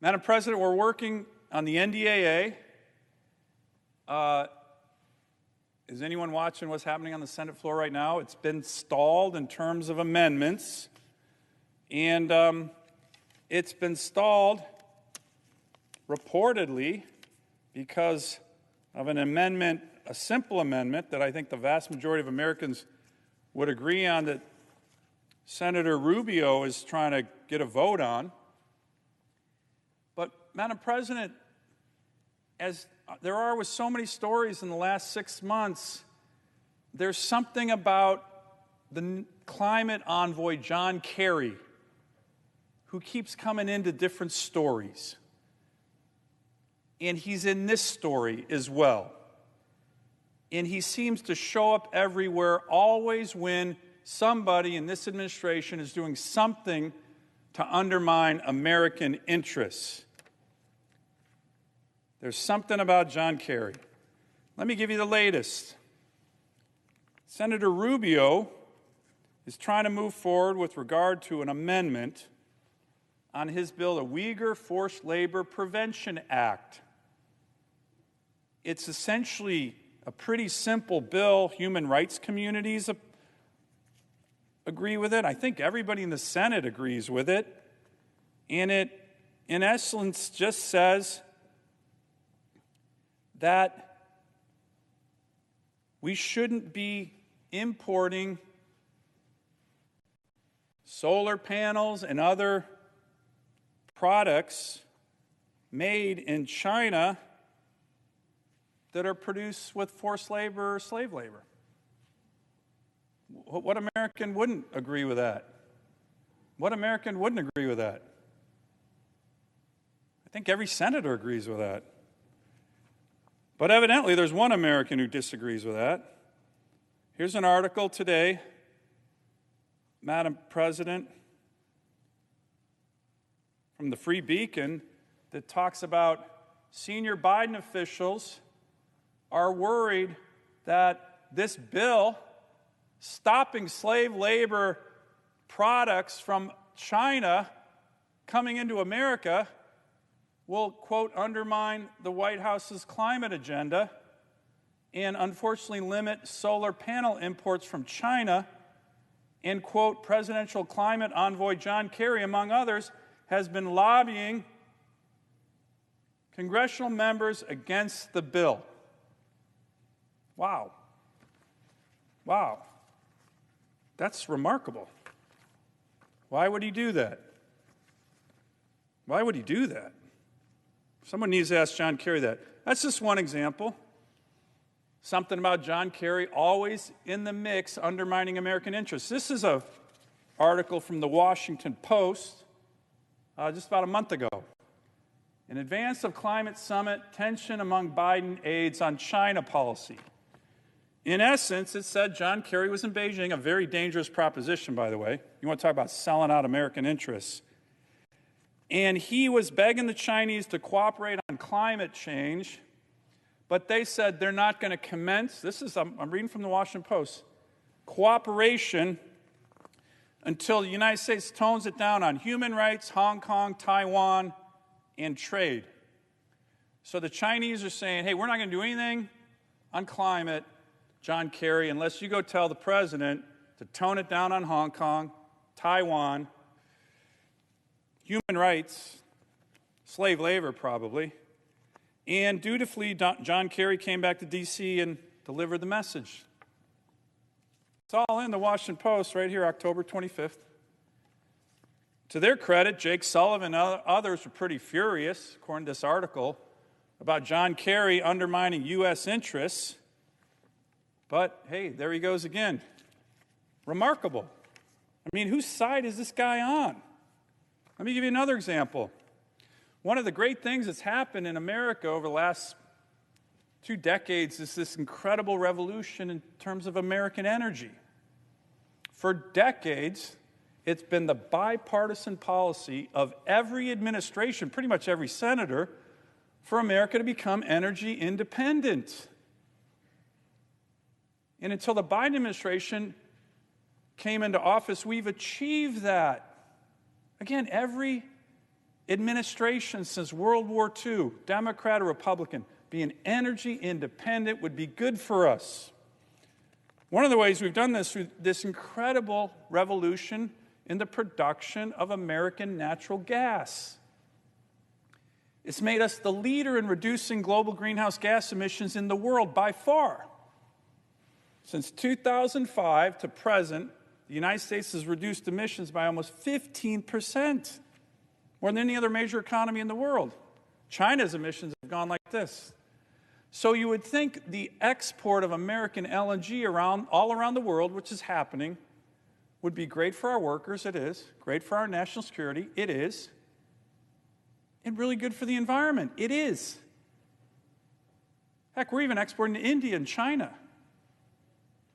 Madam President, we're working on the NDAA. Is anyone watching what's happening on the Senate floor right now? It's been stalled in terms of amendments, and it's been stalled reportedly because of an amendment, a simple amendment that I think the vast majority of Americans would agree on, that Senator Rubio is trying to get a vote on. But, Madam President, as there are with so many stories in the last 6 months, there's something about the climate envoy, John Kerry, who keeps coming into different stories. And he's in this story as well. And he seems to show up everywhere, always when somebody in this administration is doing something to undermine American interests. There's something about John Kerry. Let me give you the latest. Senator Rubio is trying to move forward with regard to an amendment on his bill, the Uyghur Forced Labor Prevention Act. It's essentially a pretty simple bill. Human rights communities agree with it. I think everybody in the Senate agrees with it. And it, in essence, just says that we shouldn't be importing solar panels and other products made in China that are produced with forced labor or slave labor. What American wouldn't agree with that? What American wouldn't agree with that? I think every senator agrees with that. But evidently, there's one American who disagrees with that. Here's an article today, Madam President, from the Free Beacon that talks about senior Biden officials are worried that this bill stopping slave labor products from China coming into America will, quote, undermine the White House's climate agenda and unfortunately limit solar panel imports from China. And, quote, presidential climate envoy John Kerry, among others, has been lobbying congressional members against the bill. Wow. Wow. That's remarkable. Why would he do that? Why would he do that? Someone needs to ask John Kerry that. That's just one example. Something about John Kerry always in the mix, undermining American interests. This is an article from the Washington Post just about a month ago. In advance of climate summit, tension among Biden aides on China policy. In essence, it said John Kerry was in Beijing, a very dangerous proposition, by the way. You want to talk about selling out American interests. And he was begging the Chinese to cooperate on climate change, but they said they're not going to commence, this is, I'm reading from the Washington Post, cooperation until the United States tones it down on human rights, Hong Kong, Taiwan, and trade. So the Chinese are saying, hey, we're not going to do anything on climate, John Kerry, unless you go tell the president to tone it down on Hong Kong, Taiwan, human rights, slave labor probably. And dutifully, John Kerry came back to D.C. and delivered the message. It's all in the Washington Post right here, October 25th. To their credit, Jake Sullivan and others were pretty furious, according to this article, about John Kerry undermining U.S. interests. But, hey, there he goes again. Remarkable. I mean, whose side is this guy on? Let me give you another example. One of the great things that's happened in America over the last 2 decades is this incredible revolution in terms of American energy. For decades, it's been the bipartisan policy of every administration, pretty much every senator, for America to become energy independent. And until the Biden administration came into office, we've achieved that. Again, every administration since World War II, Democrat or Republican, being energy independent would be good for us. One of the ways we've done this through this incredible revolution in the production of American natural gas. It's made us the leader in reducing global greenhouse gas emissions in the world by far. Since 2005 to present, the United States has reduced emissions by almost 15%, more than any other major economy in the world. China's emissions have gone like this. So you would think the export of American LNG all around the world, which is happening, would be great for our workers. It is. Great for our national security. It is. And really good for the environment. It is. Heck, we're even exporting to India and China.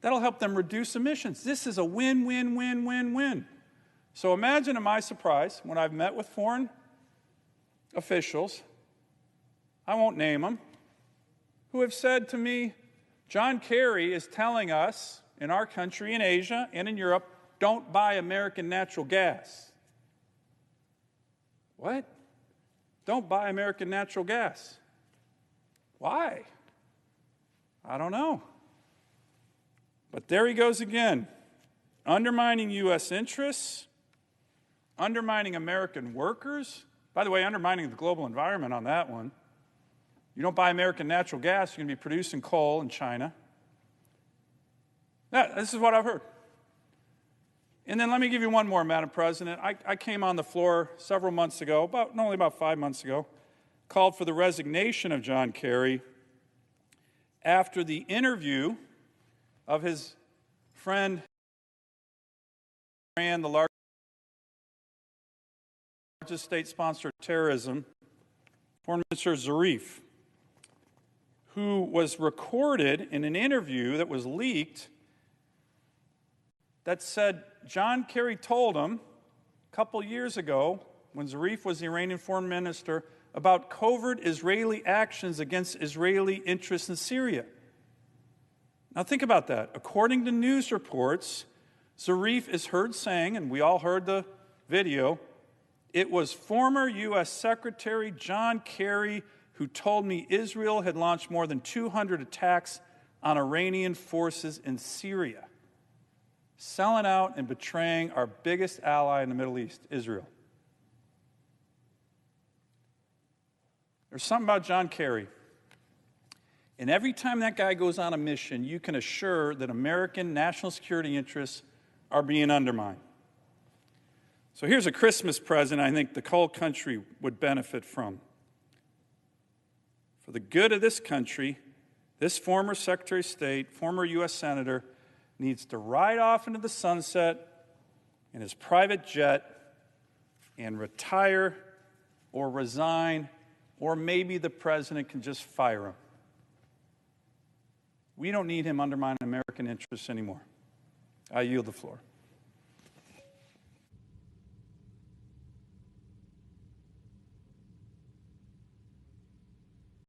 That'll help them reduce emissions. This is a win, win, win, win, win. So imagine to my surprise, when I've met with foreign officials, I won't name them, who have said to me, John Kerry is telling us in our country, in Asia and in Europe, don't buy American natural gas. What? Don't buy American natural gas. Why? I don't know. But there he goes again, undermining U.S. interests, undermining American workers. By the way, undermining the global environment on that one. You don't buy American natural gas, you're going to be producing coal in China. This is what I've heard. And then let me give you one more, Madam President. I came on the floor several months ago, only about 5 months ago, called for the resignation of John Kerry after the interview of his friend, ran the largest state sponsor of terrorism, Foreign Minister Zarif, who was recorded in an interview that was leaked that said John Kerry told him a couple years ago, when Zarif was the Iranian foreign minister, about covert Israeli actions against Israeli interests in Syria. Now think about that. According to news reports, Zarif is heard saying, and we all heard the video, it was former U.S. Secretary John Kerry who told me Israel had launched more than 200 attacks on Iranian forces in Syria, selling out and betraying our biggest ally in the Middle East, Israel. There's something about John Kerry. And every time that guy goes on a mission, you can assure that American national security interests are being undermined. So here's a Christmas present I think the whole country would benefit from. For the good of this country, this former Secretary of State, former U.S. Senator, needs to ride off into the sunset in his private jet and retire or resign, or maybe the president can just fire him. We don't need him undermining American interests anymore. I yield the floor.